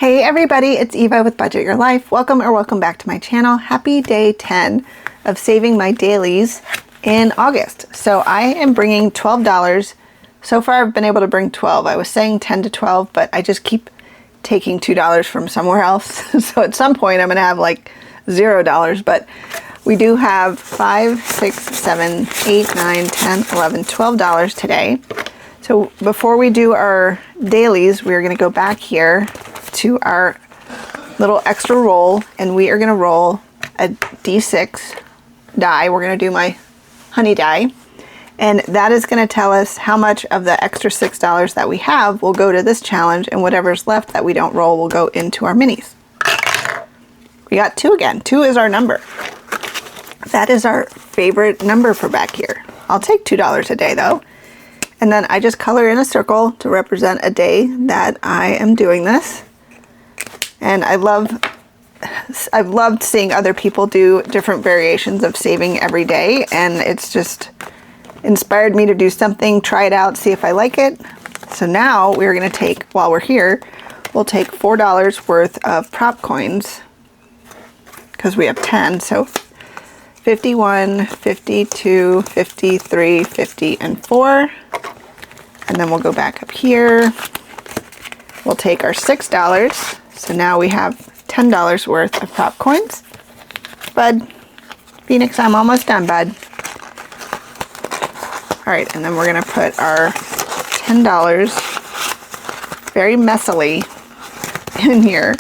Hey everybody, it's Eva with Budget Your Life. Welcome back to my channel. Happy day 10 of saving my dailies in August. So I am bringing $12. So far I've been able to bring 12. I was saying 10 to 12, but I just keep taking $2 from somewhere else. So at some point I'm gonna have like $0, but we do have 5, 6, 7, 8, 9, 10, 11, $12 today. So before we do our dailies, we're gonna go back here to our little extra roll, and we are going to roll a D6 die. We're going to do my honey die, and that is going to tell us how much of the extra $6 that we have will go to this challenge, and whatever's left that we don't roll will go into our minis. We got 2 again. 2 is our number. That is our favorite number for back here. I'll take $2 a day though. And then I just color in a circle to represent a day that I am doing this. And I've loved seeing other people do different variations of saving every day, and it's just inspired me to do something, try it out, see if I like it. So now we're going to take, while we're here, we'll take $4 worth of prop coins, because we have 10, so 51, 52, 53, 50, and 4. And then we'll go back up here. We'll take our $6. So now we have $10 worth of prop coins. Bud, Phoenix, I'm almost done, bud. All right, and then we're gonna put our $10 very messily in here.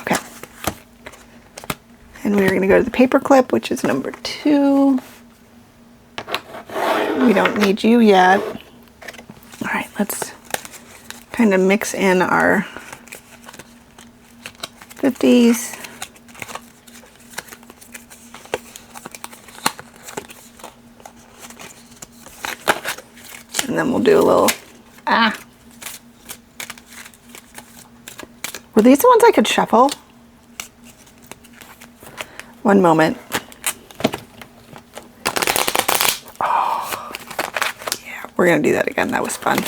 Okay. And we're gonna go to the paper clip, which is number 2. We don't need you yet. All right, let's kind of mix in our 50s. And then we'll do a little, Were these the ones I could shuffle? One moment. Oh, yeah, we're gonna do that again. That was fun.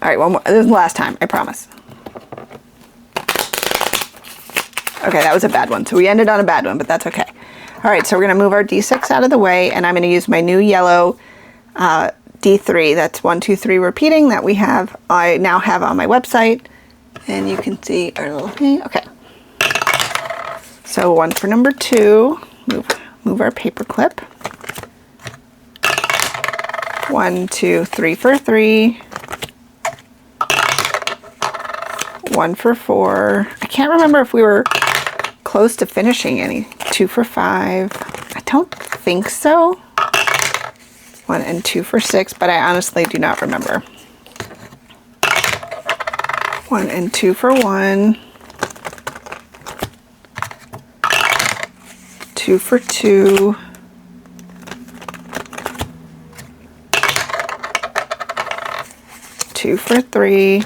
All right, one more. This is the last time, I promise. Okay, that was a bad one. So we ended on a bad one, but that's okay. All right, so we're gonna move our D6 out of the way, and I'm gonna use my new yellow D3. That's 1, 2, 3 repeating that I now have on my website. And you can see our little thing. Okay. So 1 for number 2. Move our paper clip. 1, 2, 3 for 3. 1 for 4. I can't remember if we were close to finishing any. 2 for 5. I don't think so. 1 and 2 for 6, but I honestly do not remember. 1 and 2 for 1. 2 for 2. 2 for 3.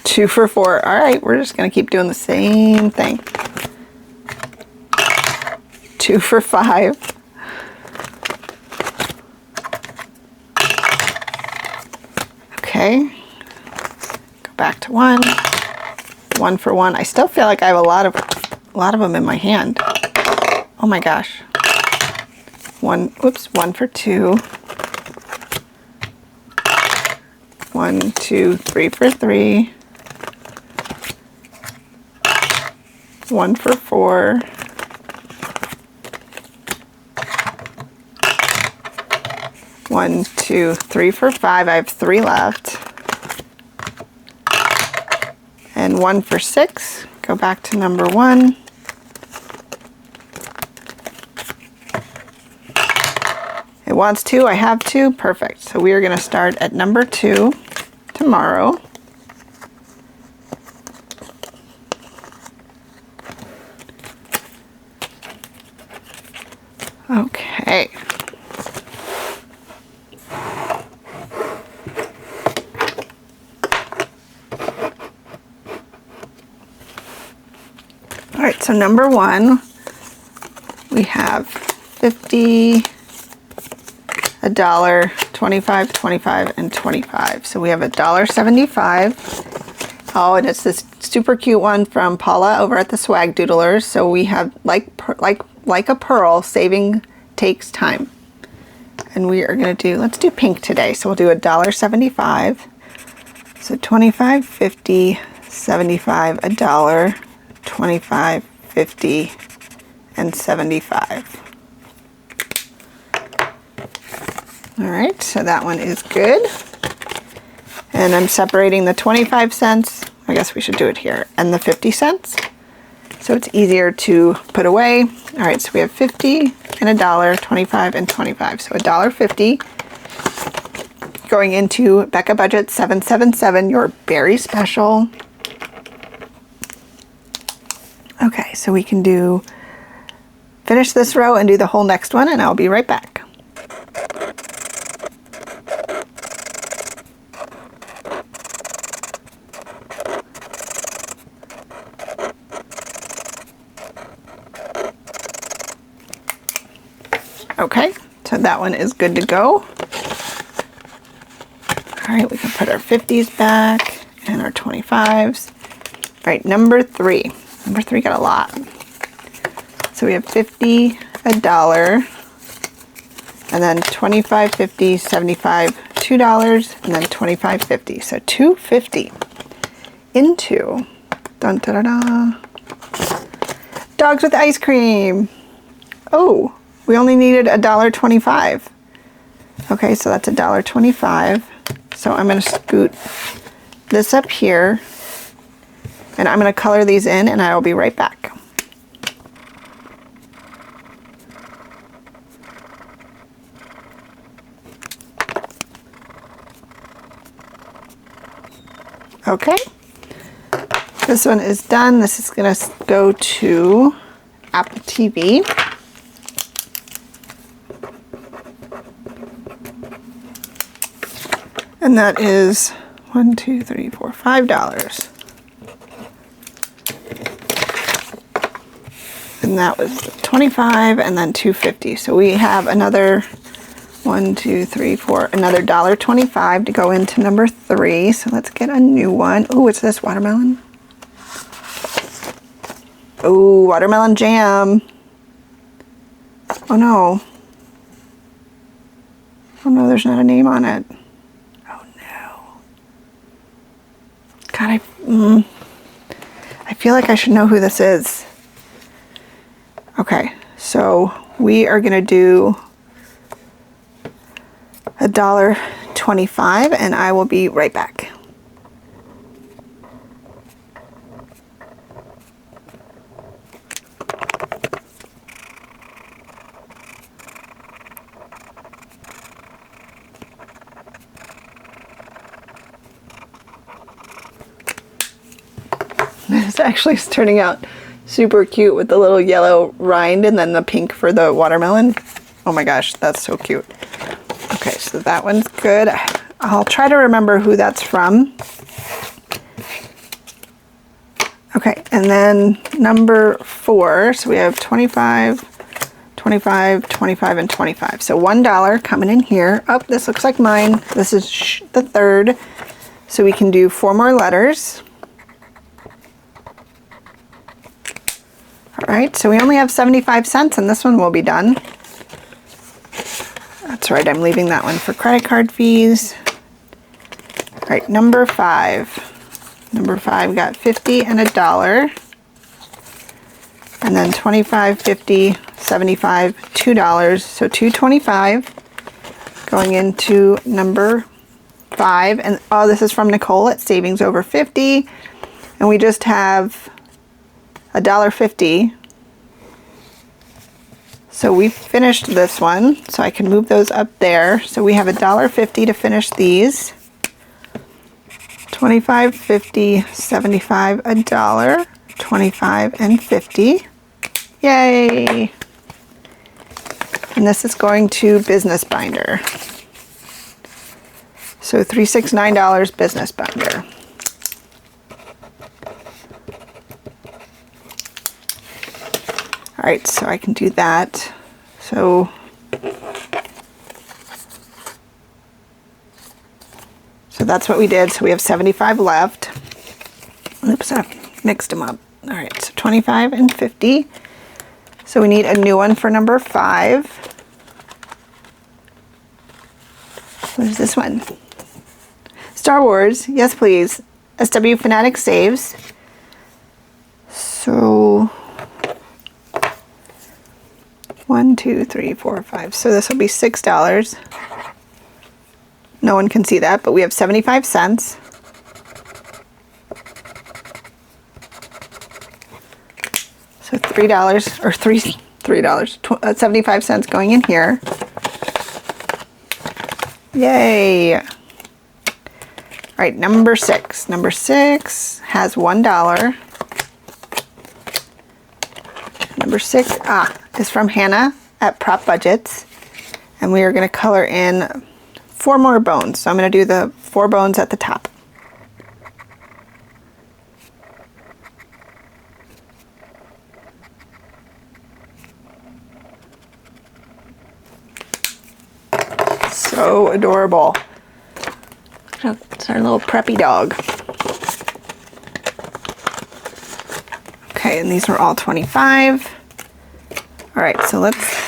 2 for 4. All right, we're just gonna keep doing the same thing. 2 for 5. Okay, go back to 1. 1 for 1. I still feel like I have a lot of them in my hand. Oh my gosh. 1 for 2. 1, 2, 3 for 3. 1 for 4. 1, 2, 3 for 5. I have 3 left. And 1 for 6. Go back to number 1. It wants 2. I have 2. Perfect. So we are going to start at number 2 tomorrow. Okay. All right, so number 1, we have 50, a dollar, 25, 25, and 25. So we have $1.75. Oh, and it's this super cute one from Paula over at the Swag Doodlers. So we have like a pearl, saving takes time. And we are gonna do, let's do pink today. So we'll do $1.75. So 25, 50, 75, a dollar, 25, 50, and 75. All right, so that one is good. And I'm separating the 25 cents, I guess we should do it here, and the 50 cents. So it's easier to put away. All right, so we have 50 and a dollar, 25 and 25. So $1.50 going into Becca Budget 777, your berry special. Okay, so we can finish this row and do the whole next one, and I'll be right back. Okay, so that one is good to go. All right, we can put our 50s back and our 25s. All right, number 3. Number 3 got a lot. So we have 50, a dollar, and then 25, 50, 75, $2, and then 25, 50. So $2.50 into dun, da, da, da, dogs with ice cream. Oh, we only needed $1.25. Okay, so that's $1.25. So I'm going to scoot this up here, and I'm going to color these in, and I will be right back. Okay, this one is done. This is going to go to Apple TV. And that is $1, $2, $3, $4, $5. And that was 25 and then $2.50. So we have another $1, $2, $3, $4, another $1.25 to go into number 3. So let's get a new one. Oh, what's this? Watermelon? Oh, watermelon jam. Oh no. Oh no, there's not a name on it. God, I feel like I should know who this is. Okay, so we are gonna do $1.25, and I will be right back. This actually is turning out super cute with the little yellow rind and then the pink for the watermelon. Oh my gosh, that's so cute. Okay, so that one's good. I'll try to remember who that's from. Okay, and then number 4, so we have 25, 25, 25, and 25. So $1 coming in here. Oh, this looks like mine. This is the 3rd. So we can do 4 more letters. All right, so we only have 75 cents and this one will be done. That's right, I'm leaving that one for credit card fees. All right, number 5. Number 5 got 50 and a dollar. And then 25, 50, 75, $2. So $2.25 going into number 5. And oh, this is from Nicole at Savings Over 50. And we just have $1.50. So we finished this one, so I can move those up there. So we have $1.50 to finish these. 25, 50, 75, a dollar, 25, and 50. Yay! And this is going to Business Binder. So $369 Business Binder. All right, so I can do that. So that's what we did. So we have 75 left. Oops, I mixed them up. All right, so 25 and 50. So we need a new one for number 5. What is this one? Star Wars, yes please. SW Fanatic saves. So 1, 2, 3, 4, 5. So this will be $6. No one can see that, but we have 75 cents. So $3 or $3, 75 cents going in here. Yay! All right, number 6. Number 6 has $1. Number 6 is from Hannah at Prop Budgets, and we are going to color in 4 more bones. So I'm going to do the 4 bones at the top. So adorable. It's our little preppy dog. Okay, and these were all 25. All right, so let's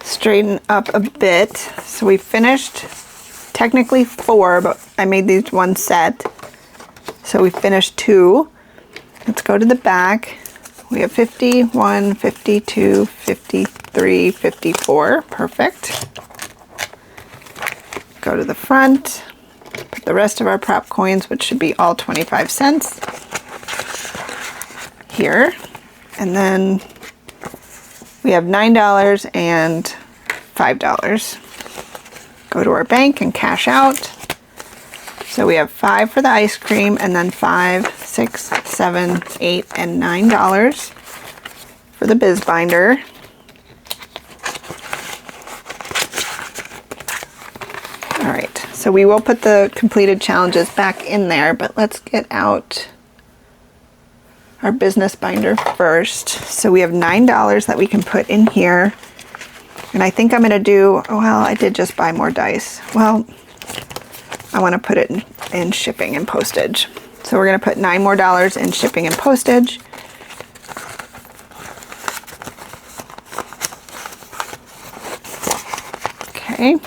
straighten up a bit. So we finished technically 4, but I made these one set. So we finished 2. Let's go to the back. We have 51, 52, 53, 54. Perfect. Go to the front, put the rest of our prop coins, which should be all 25 cents, here. And then we have $9 and $5. Go to our bank and cash out. So we have 5 for the ice cream, and then 5, 6, 7, 8, and $9 for the biz binder. All right, so we will put the completed challenges back in there, but let's get out our business binder first. So we have $9 that we can put in here. And I think I'm going to do, well, I did just buy more dice. Well, I want to put it in shipping and postage. So we're going to put $9 more in shipping and postage. Okay.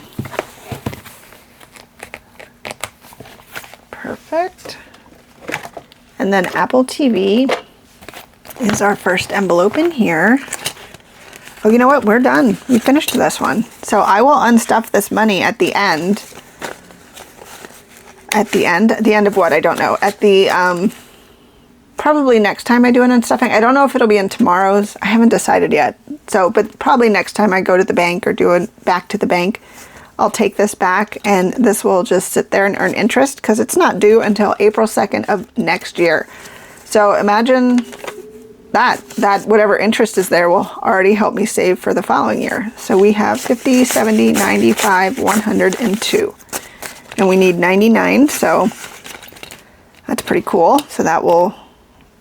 Perfect. And then Apple TV is our first envelope in here. Oh, you know what? We're done. We finished this one. So I will unstuff this money at the end. At the end of what? I don't know. At the, probably next time I do an unstuffing. I don't know if it'll be in tomorrow's. I haven't decided yet. So, but probably next time I go to the bank or do it back to the bank, I'll take this back, and this will just sit there and earn interest because it's not due until April 2nd of next year. So imagine that whatever interest is there will already help me save for the following year. So we have 50, 70, 95, 102. And we need 99, so that's pretty cool. So that will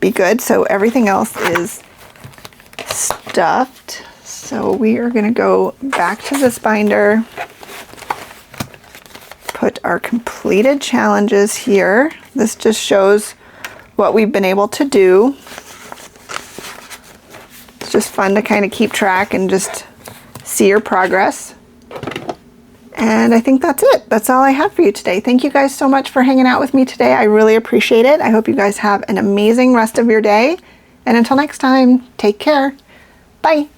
be good. So everything else is stuffed. So we are going to go back to this binder, put our completed challenges here. This just shows what we've been able to do. It's just fun to kind of keep track and just see your progress. And I think that's it. That's all I have for you today. Thank you guys so much for hanging out with me today. I really appreciate it. I hope you guys have an amazing rest of your day. And until next time, take care. Bye.